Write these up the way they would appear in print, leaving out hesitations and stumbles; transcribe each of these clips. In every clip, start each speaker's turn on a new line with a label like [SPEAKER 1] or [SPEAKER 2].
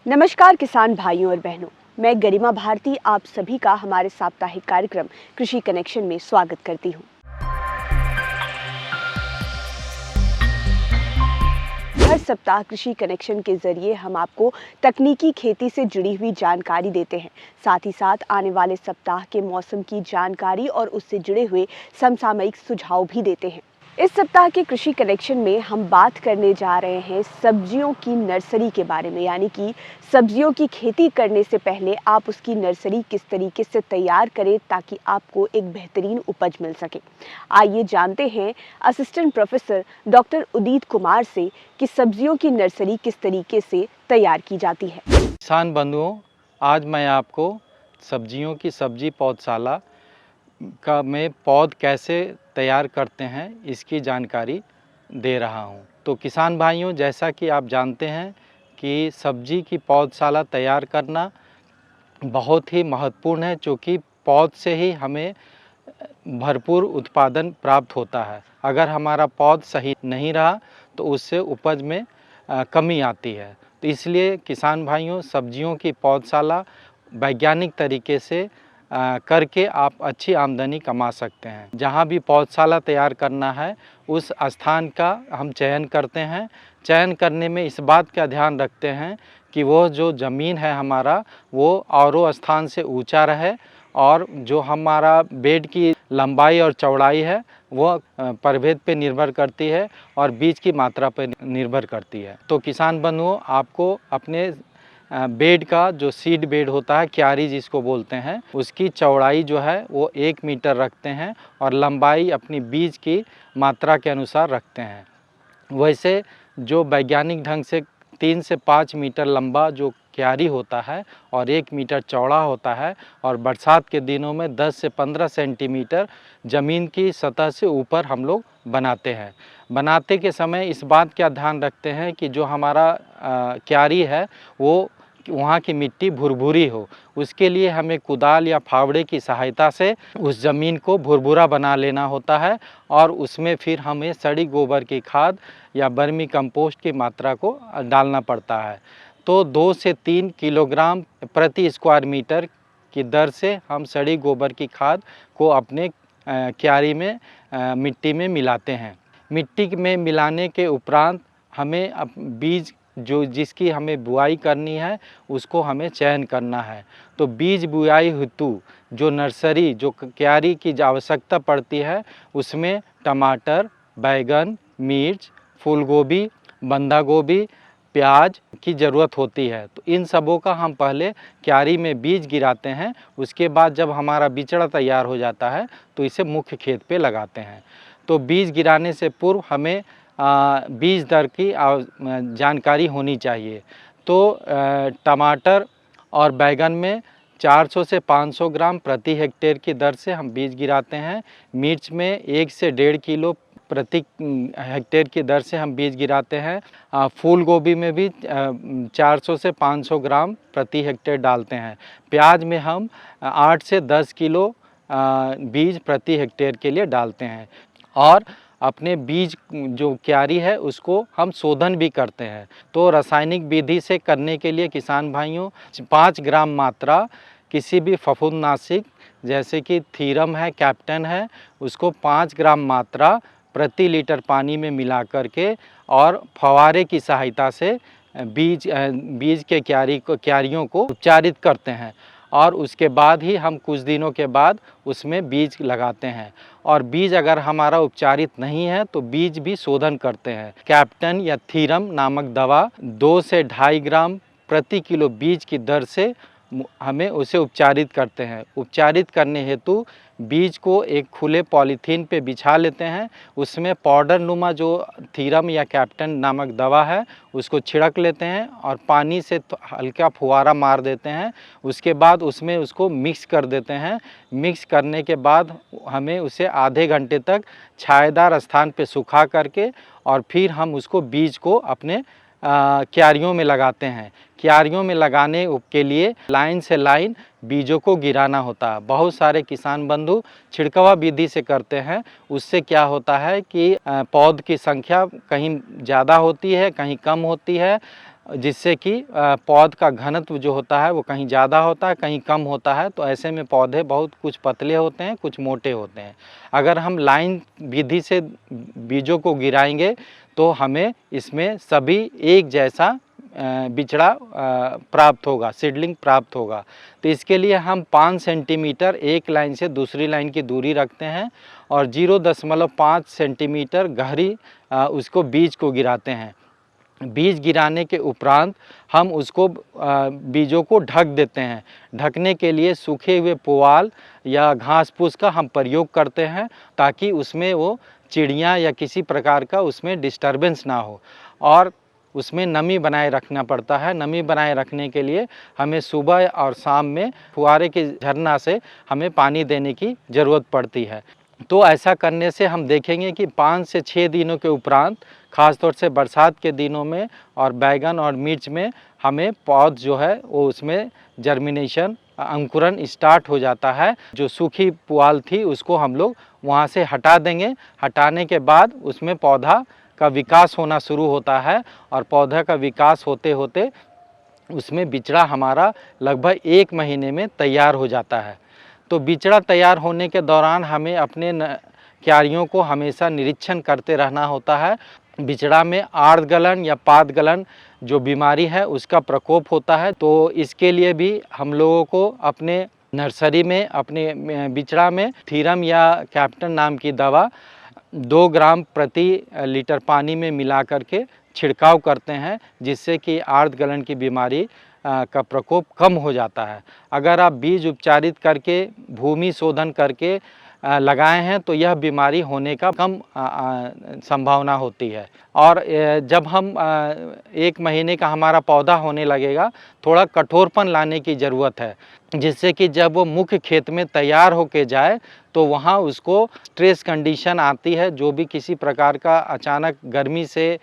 [SPEAKER 1] नमस्कार किसान भाइयों और बहनों, मैं गरिमा भारती आप सभी का हमारे साप्ताहिक कार्यक्रम कृषि कनेक्शन में स्वागत करती हूँ। हर सप्ताह कृषि कनेक्शन के जरिए हम आपको तकनीकी खेती से जुड़ी हुई जानकारी देते हैं। साथ ही साथ आने वाले सप्ताह के मौसम की जानकारी और उससे जुड़े हुए समसामयिक सुझाव भी देते हैं। इस सप्ताह के कृषि कनेक्शन में हम बात करने जा रहे हैं सब्जियों की नर्सरी के बारे में, यानी कि सब्जियों की खेती करने से पहले आप उसकी नर्सरी किस तरीके से तैयार करें ताकि आपको एक बेहतरीन उपज मिल सके। आइए जानते हैं असिस्टेंट प्रोफेसर डॉक्टर उदित कुमार से कि सब्जियों की नर्सरी किस तरीके से तैयार की जाती है।
[SPEAKER 2] किसान बंधुओं, आज मैं आपको सब्जियों की सब्जी पौधशाला का में पौध कैसे तैयार करते हैं इसकी जानकारी दे रहा हूं। तो किसान भाइयों, जैसा कि आप जानते हैं कि सब्जी की पौधशाला तैयार करना बहुत ही महत्वपूर्ण है, क्योंकि पौध से ही हमें भरपूर उत्पादन प्राप्त होता है। अगर हमारा पौध सही नहीं रहा तो उससे उपज में कमी आती है। तो इसलिए किसान भाइयों, सब्जियों की पौधशाला वैज्ञानिक तरीके से करके आप अच्छी आमदनी कमा सकते हैं। जहाँ भी पौधशाला तैयार करना है उस स्थान का हम चयन करते हैं। चयन करने में इस बात का ध्यान रखते हैं कि वो जो ज़मीन है हमारा वो औरों स्थान से ऊंचा रहे, और जो हमारा बेड की लंबाई और चौड़ाई है वो प्रभेद पे निर्भर करती है और बीज की मात्रा पर निर्भर करती है। तो किसान बंधुओं, आपको अपने बेड का जो सीड बेड होता है, क्यारी जिसको बोलते हैं, उसकी चौड़ाई जो है वो 1 मीटर रखते हैं और लंबाई अपनी बीज की मात्रा के अनुसार रखते हैं। वैसे जो वैज्ञानिक ढंग से 3 से 5 मीटर लंबा जो क्यारी होता है और 1 मीटर चौड़ा होता है, और बरसात के दिनों में 10 से 15 सेंटीमीटर ज़मीन की सतह से ऊपर हम लोग बनाते हैं। बनाते के समय इस बात का ध्यान रखते हैं कि जो हमारा क्यारी है वो वहाँ की मिट्टी भुरभुरी हो। उसके लिए हमें कुदाल या फावड़े की सहायता से उस ज़मीन को भुरभुरा बना लेना होता है, और उसमें फिर हमें सड़ी गोबर की खाद या वर्मी कंपोस्ट की मात्रा को डालना पड़ता है। तो 2 से 3 किलोग्राम प्रति स्क्वायर मीटर की दर से हम सड़ी गोबर की खाद को अपने क्यारी में मिट्टी में मिलाते हैं। मिट्टी में मिलाने के उपरांत हमें बीज जो जिसकी हमें बुआई करनी है उसको हमें चयन करना है। तो बीज बुआई हेतु जो नर्सरी, जो क्यारी की आवश्यकता पड़ती है, उसमें टमाटर, बैंगन, मिर्च, फूलगोभी, बंधा गोभी, प्याज की ज़रूरत होती है। तो इन सबों का हम पहले क्यारी में बीज गिराते हैं। उसके बाद जब हमारा बिचड़ा तैयार हो जाता है तो इसे मुख्य खेत पे लगाते हैं। तो बीज गिराने से पूर्व हमें बीज दर की जानकारी होनी चाहिए। तो टमाटर और बैंगन में 400 से 500 ग्राम प्रति हेक्टेयर की दर से हम बीज गिराते हैं। मिर्च में 1 से 1.5 किलो प्रति हेक्टेयर की दर से हम बीज गिराते हैं। फूल गोभी में भी 400 से 500 ग्राम प्रति हेक्टेयर डालते हैं। प्याज में हम 8 से 10 किलो बीज प्रति हेक्टेयर के लिए डालते हैं। और अपने बीज जो क्यारी है उसको हम शोधन भी करते हैं। तो रासायनिक विधि से करने के लिए किसान भाइयों 5 ग्राम मात्रा किसी भी फफूंदनाशक जैसे कि थीरम है, कैप्टन है, उसको 5 ग्राम मात्रा प्रति लीटर पानी में मिला करके और फव्वारे की सहायता से बीज के क्यारियों को उपचारित करते हैं, और उसके बाद ही हम कुछ दिनों के बाद उसमें बीज लगाते हैं। और बीज अगर हमारा उपचारित नहीं है तो बीज भी शोधन करते हैं। कैप्टन या थीरम नामक दवा 2 से 2.5 ग्राम प्रति किलो बीज की दर से हमें उसे उपचारित करते हैं। उपचारित करने हेतु बीज को एक खुले पॉलीथीन पे बिछा लेते हैं, उसमें पाउडर नुमा जो थीरम या कैप्टन नामक दवा है उसको छिड़क लेते हैं और पानी से हल्का फुहारा मार देते हैं। उसके बाद उसमें उसको मिक्स कर देते हैं। मिक्स करने के बाद हमें उसे आधे घंटे तक छायादार स्थान पे सुखा करके और फिर हम उसको बीज को अपने क्यारियों में लगाते हैं। क्यारियों में लगाने के लिए लाइन से लाइन बीजों को गिराना होता है। बहुत सारे किसान बंधु छिड़कवा विधि से करते हैं। उससे क्या होता है कि पौध की संख्या कहीं ज़्यादा होती है, कहीं कम होती है, जिससे कि पौध का घनत्व जो होता है वो कहीं ज़्यादा होता है, कहीं कम होता है। तो ऐसे में पौधे बहुत कुछ पतले होते हैं, कुछ मोटे होते हैं। अगर हम लाइन विधि से बीजों को गिराएंगे तो हमें इसमें सभी एक जैसा बिचड़ा प्राप्त होगा, सीडलिंग प्राप्त होगा। तो इसके लिए हम 5 सेंटीमीटर एक लाइन से दूसरी लाइन की दूरी रखते हैं और 0.5 सेंटीमीटर गहरी उसको बीज को गिराते हैं। बीज गिराने के उपरांत हम उसको बीजों को ढक देते हैं। ढकने के लिए सूखे हुए पुआल या घास फूस का हम प्रयोग करते हैं ताकि उसमें वो चिड़ियाँ या किसी प्रकार का उसमें डिस्टरबेंस ना हो। और उसमें नमी बनाए रखना पड़ता है। नमी बनाए रखने के लिए हमें सुबह और शाम में फुहारे के झरना से हमें पानी देने की ज़रूरत पड़ती है। तो ऐसा करने से हम देखेंगे कि 5 से 6 दिनों के उपरांत, ख़ासतौर से बरसात के दिनों में और बैंगन और मिर्च में हमें पौध जो है वो उसमें जर्मिनेशन, अंकुरन स्टार्ट हो जाता है। जो सूखी पुआल थी उसको हम लोग वहाँ से हटा देंगे। हटाने के बाद उसमें पौधा का विकास होना शुरू होता है और पौधा का विकास होते होते उसमें बिचड़ा हमारा लगभग 1 महीने में तैयार हो जाता है। तो बिचड़ा तैयार होने के दौरान हमें अपने क्यारियों को हमेशा निरीक्षण करते रहना होता है। बिचड़ा में आर्द्र गलन या पात गलन जो बीमारी है उसका प्रकोप होता है। तो इसके लिए भी हम लोगों को अपने नर्सरी में, अपने बिचड़ा में थीरम या कैप्टन नाम की दवा 2 ग्राम प्रति लीटर पानी में मिला करके छिड़काव करते हैं, जिससे कि आर्द्र गलन की बीमारी का प्रकोप कम हो जाता है। अगर आप बीज उपचारित करके, भूमि शोधन करके लगाए हैं तो यह बीमारी होने का कम संभावना होती है। और जब हम 1 महीने का हमारा पौधा होने लगेगा, थोड़ा कठोरपन लाने की ज़रूरत है, जिससे कि जब वो मुख्य खेत में तैयार होके जाए तो वहाँ उसको स्ट्रेस कंडीशन आती है, जो भी किसी प्रकार का अचानक गर्मी से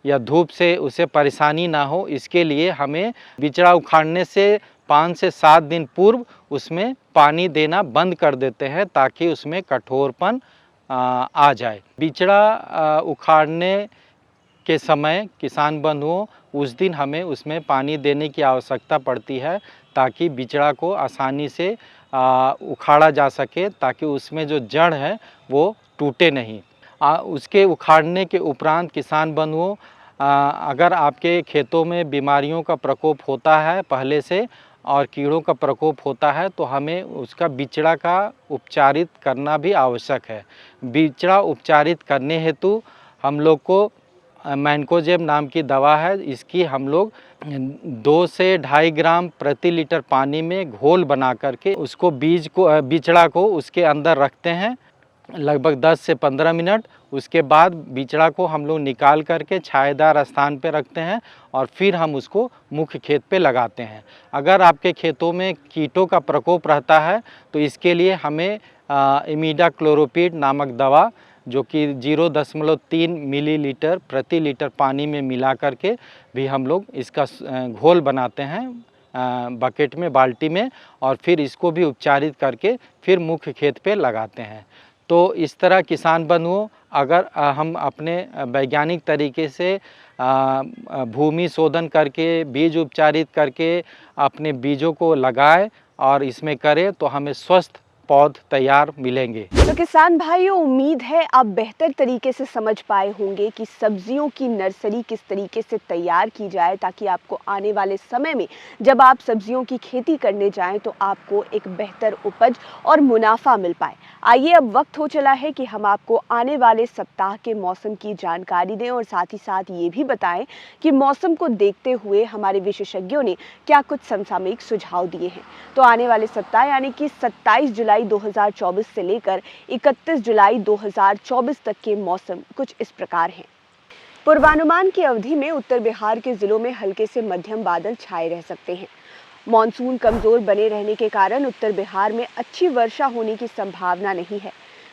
[SPEAKER 2] या धूप से उसे परेशानी ना हो, इसके लिए हमें बिचड़ा उखाड़ने से 5 से 7 दिन पूर्व उसमें पानी देना बंद कर देते हैं ताकि उसमें कठोरपन आ जाए। बिचड़ा उखाड़ने के समय किसान बंधुओं उस दिन हमें उसमें पानी देने की आवश्यकता पड़ती है ताकि बिचड़ा को आसानी से उखाड़ा जा सके, ताकि उसमें जो जड़ है वो टूटे नहीं। उसके उखाड़ने के उपरांत किसान बंधुओं, अगर आपके खेतों में बीमारियों का प्रकोप होता है पहले से और कीड़ों का प्रकोप होता है तो हमें उसका बिचड़ा का उपचारित करना भी आवश्यक है। बिचड़ा उपचारित करने हेतु हम लोग को मैनकोजेब नाम की दवा है, इसकी हम लोग 2 से 2.5 ग्राम प्रति लीटर पानी में घोल बना करके उसको बिचड़ा को उसके अंदर रखते हैं लगभग 10 से 15 मिनट। उसके बाद बिचड़ा को हम लोग निकाल करके छायादार स्थान पे रखते हैं और फिर हम उसको मुख्य खेत पे लगाते हैं। अगर आपके खेतों में कीटों का प्रकोप रहता है तो इसके लिए हमें इमिडाक्लोरोपिड नामक दवा, जो कि 0.3 मिलीलीटर प्रति लीटर पानी में मिला करके भी हम लोग इसका घोल बनाते हैं बकेट में, बाल्टी में, और फिर इसको भी उपचारित करके फिर मुख्य खेत पे लगाते हैं। तो इस तरह किसान बंधुओं, अगर हम अपने वैज्ञानिक तरीके से भूमि शोधन करके, बीज उपचारित करके अपने बीजों को लगाएं और इसमें करें तो हमें स्वस्थ पौध तैयार मिलेंगे।
[SPEAKER 1] तो किसान भाइयों, उम्मीद है आप बेहतर तरीके से समझ पाए होंगे कि सब्जियों की नर्सरी किस तरीके से तैयार की जाए ताकि आपको आने वाले समय में जब आप सब्जियों की खेती करने जाएं तो आपको एक बेहतर उपज और मुनाफा मिल पाए। आइए अब वक्त हो चला है कि हम आपको आने वाले सप्ताह के मौसम की जानकारी दें और साथ ही साथ ये भी बताएं कि मौसम को देखते हुए हमारे विशेषज्ञों ने क्या कुछ समसामयिक सुझाव दिए हैं। तो आने वाले सप्ताह यानी कि 27 जुलाई 2024 से लेकर 31 जुलाई 2024 तक के मौसम कुछ इस प्रकार हैं। पूर्वानुमान की अवधि में उत्तर बिहार के जिलों में हल्के से मध्यम बादल छाए रह सकते हैं। मॉनसून कमजोर बने रहने के कारण उत्तर बिहार में अच्छी वर्षा होने की संभावना नहीं है।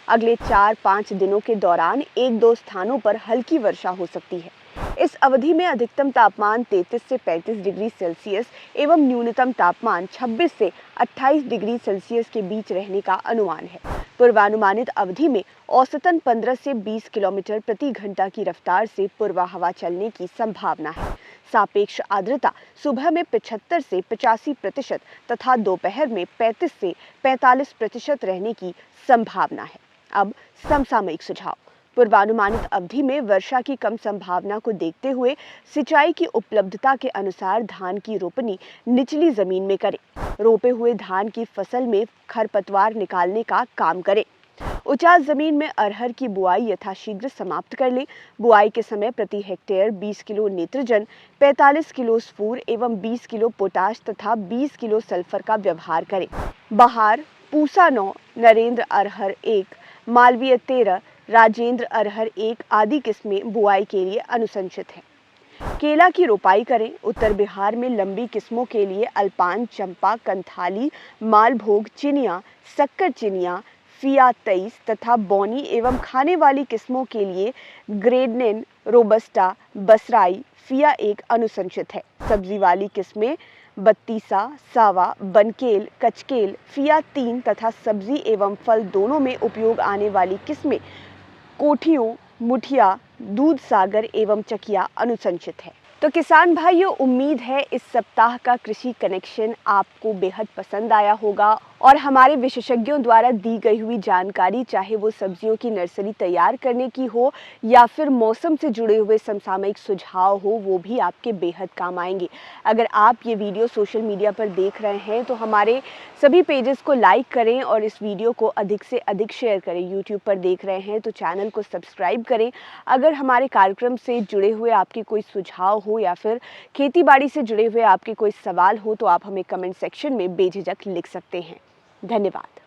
[SPEAKER 1] अगले 4-5 दिनों के दौरान 1-2 स्थानों पर हल्की वर्षा हो सकती है। इस अवधि में अधिकतम तापमान 33 से 35 डिग्री सेल्सियस एवं न्यूनतम तापमान 26 से 28 डिग्री सेल्सियस के बीच रहने का अनुमान है। पूर्वानुमानित अवधि में औसतन 15 से 20 किलोमीटर प्रति घंटा की रफ्तार से पूर्वा हवा चलने की संभावना है। सापेक्ष आर्द्रता सुबह में 75 से 85% तथा दोपहर में 35 से 45% रहने की संभावना है। अब समसामयिक सुझाव। पूर्वानुमानित अवधि में वर्षा की कम संभावना को देखते हुए सिंचाई की उपलब्धता के अनुसार धान की रोपनी निचली जमीन में करें। रोपे हुए धान की फसल में खरपतवार निकालने का काम करें। उचास जमीन में अरहर की बुआई यथाशीघ्र समाप्त कर लें। बुआई के समय प्रति हेक्टेयर 20 किलो नेत्रजन, 45 किलो स्फूर एवं 20 किलो पोटाश तथा 20 किलो सल्फर का व्यवहार करें। बहार, पूसा 9, नरेंद्र अरहर 1, मालवीय 13, राजेंद्र अरहर 1 आदि किस्में बुआई के लिए अनुशंसित हैं। केला की रोपाई करें। उत्तर बिहार में लंबी किस्मों के लिए अल्पान, चंपा, कंथाली, मालभोग, चिनिया, शक्कर चिनिया, फिया 23 तथा बौनी एवं खाने वाली किस्मों के लिए ग्रेडनेन, रोबस्टा, बसराई, फिया 1 अनुशंसित है। सब्जी वाली किस्में बत्तीसा, सावा, बनकेल, कचकेल, फिया 3 तथा सब्जी एवं फल दोनों में उपयोग आने वाली किस्में कोठियों, मुठिया, दूध सागर एवं चकिया अनुशंसित है। तो किसान भाइयों, उम्मीद है इस सप्ताह का कृषि कनेक्शन आपको बेहद पसंद आया होगा और हमारे विशेषज्ञों द्वारा दी गई हुई जानकारी, चाहे वो सब्जियों की नर्सरी तैयार करने की हो या फिर मौसम से जुड़े हुए समसामयिक सुझाव हो, वो भी आपके बेहद काम आएंगे। अगर आप ये वीडियो सोशल मीडिया पर देख रहे हैं तो हमारे सभी पेजेस को लाइक करें और इस वीडियो को अधिक से अधिक शेयर करें। यूट्यूब पर देख रहे हैं तो चैनल को सब्सक्राइब करें। अगर हमारे कार्यक्रम से जुड़े हुए आपके कोई सुझाव हो या फिर खेती बाड़ी से जुड़े हुए आपके कोई सवाल हो तो आप हमें कमेंट सेक्शन में बेझिझक लिख सकते हैं। धन्यवाद।